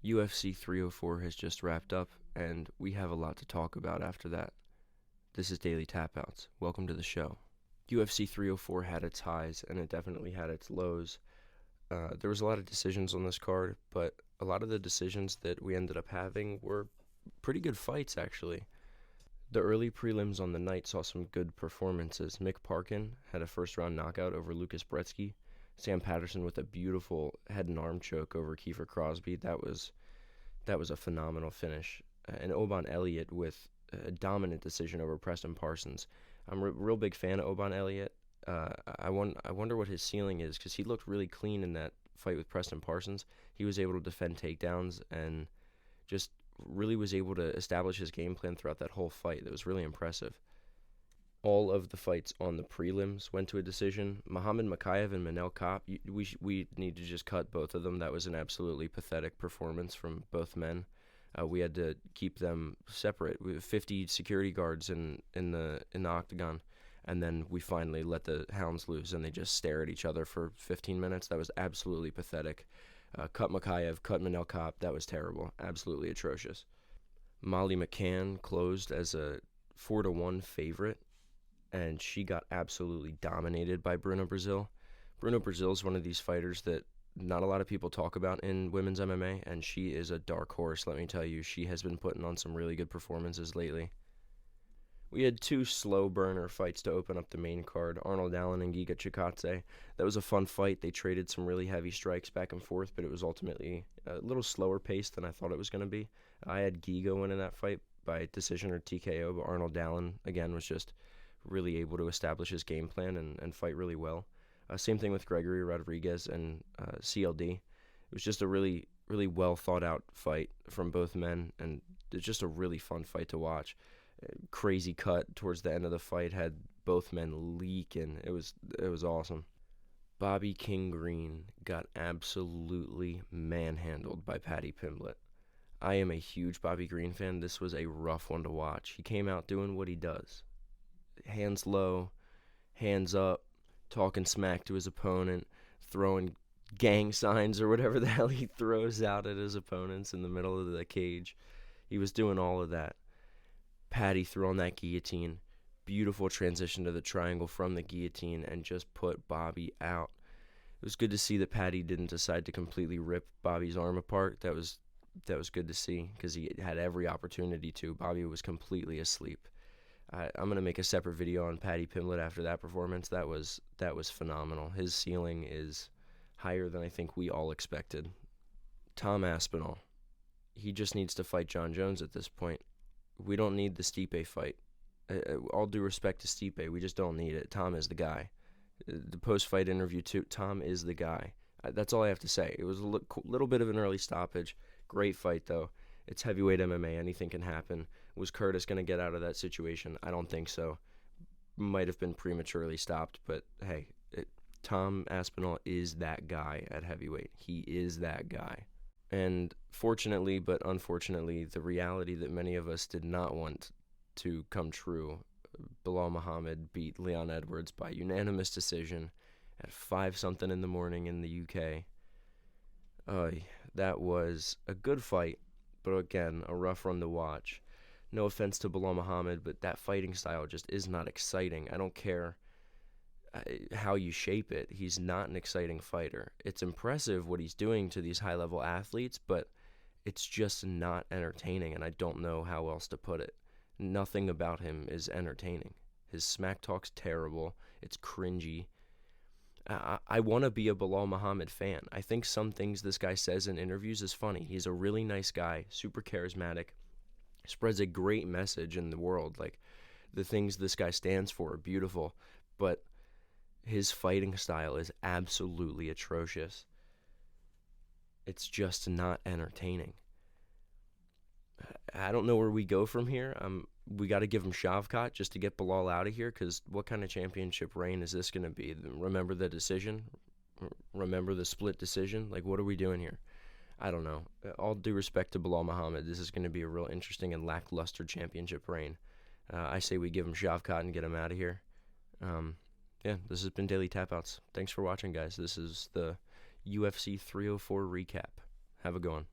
UFC 304 has just wrapped up, and we have a lot to talk about after that. This is Daily Tap Outs. Welcome to the show. UFC 304 had its highs, and it definitely had its lows. There was a lot of decisions on this card, but a lot of the decisions that we ended up having were pretty good fights, actually. The early prelims on the night saw some good performances. Mick Parkin had a first-round knockout over Lucas Brzeski. Sam Patterson with a beautiful head and arm choke over Kiefer Crosby. That was a phenomenal finish. And Oban Elliott with a dominant decision over Preston Parsons. I'm a real big fan of Oban Elliott. I wonder what his ceiling is, because he looked really clean in that fight with Preston Parsons. He was able to defend takedowns and just really was able to establish his game plan throughout that whole fight. That was really impressive. All of the fights on the prelims went to a decision. Muhammad Makayev and Manel Kape, we need to just cut both of them. That was an absolutely pathetic performance from both men. We had to keep them separate. We have 50 security guards in the octagon, and then we finally let the hounds loose, and they just stare at each other for 15 minutes. That was absolutely pathetic. Cut Makayev, cut Manel Kape. That was terrible. Absolutely atrocious. Molly McCann closed as a 4-1 favorite, and she got absolutely dominated by Bruna Brazil. Bruna Brazil is one of these fighters that not a lot of people talk about in women's MMA, and she is a dark horse, let me tell you. She has been putting on some really good performances lately. We had two slow burner fights to open up the main card, Arnold Allen and Giga Chikadze. That was a fun fight. They traded some really heavy strikes back and forth, but it was ultimately a little slower paced than I thought it was going to be. I had Giga winning that fight by decision or TKO, but Arnold Allen, again, was just really able to establish his game plan and fight really well. Same thing with Gregory Rodriguez and CLD. It was just a really, really well thought out fight from both men, and it's just a really fun fight to watch. Crazy cut towards the end of the fight had both men leaking. It was awesome. Bobby King Green got absolutely manhandled by Paddy Pimblett. I am a huge Bobby Green fan. This was a rough one to watch. He came out doing what he does. Hands low, hands up, talking smack to his opponent, throwing gang signs or whatever the hell he throws out at his opponents in the middle of the cage. He was doing all of that. Paddy threw on that guillotine. Beautiful transition to the triangle from the guillotine and just put Bobby out. It was good to see that Paddy didn't decide to completely rip Bobby's arm apart. That was good to see, because he had every opportunity to. Bobby was completely asleep. I'm going to make a separate video on Paddy Pimblett after that performance. That was phenomenal. His ceiling is higher than I think we all expected. Tom Aspinall. He just needs to fight John Jones at this point. We don't need the Stipe fight. All due respect to Stipe, we just don't need it. Tom is the guy. The post-fight interview, too, Tom is the guy. That's all I have to say. It was a little bit of an early stoppage. Great fight, though. It's heavyweight MMA. Anything can happen. Was Curtis going to get out of that situation? I don't think so. Might have been prematurely stopped, but hey, Tom Aspinall is that guy at heavyweight. He is that guy. And fortunately, but unfortunately, the reality that many of us did not want to come true, Bilal Muhammad beat Leon Edwards by unanimous decision at 5-something in the morning in the UK. That was a good fight, but again, a rough run to watch. No offense to Bilal Muhammad, but that fighting style just is not exciting. I don't care how you shape it. He's not an exciting fighter. It's impressive what he's doing to these high-level athletes, but it's just not entertaining, and I don't know how else to put it. Nothing about him is entertaining. His smack talk's terrible. It's cringy. I want to be a Bilal Muhammad fan. I think some things this guy says in interviews is funny. He's a really nice guy, super charismatic, spreads a great message in the world. Like, the things this guy stands for are beautiful, but his fighting style is absolutely atrocious. It's just not entertaining. I don't know where we go from here. We got to give him Shavkat just to get Bilal out of here, because what kind of championship reign is this going to be? Remember the decision? Remember the split decision? Like, what are we doing here? I don't know. All due respect to Bilal Muhammad, this is going to be a real interesting and lackluster championship reign. I say we give him Shavkat and get him out of here. Yeah, this has been Daily Tap Outs. Thanks for watching, guys. This is the UFC 304 recap. Have a good one.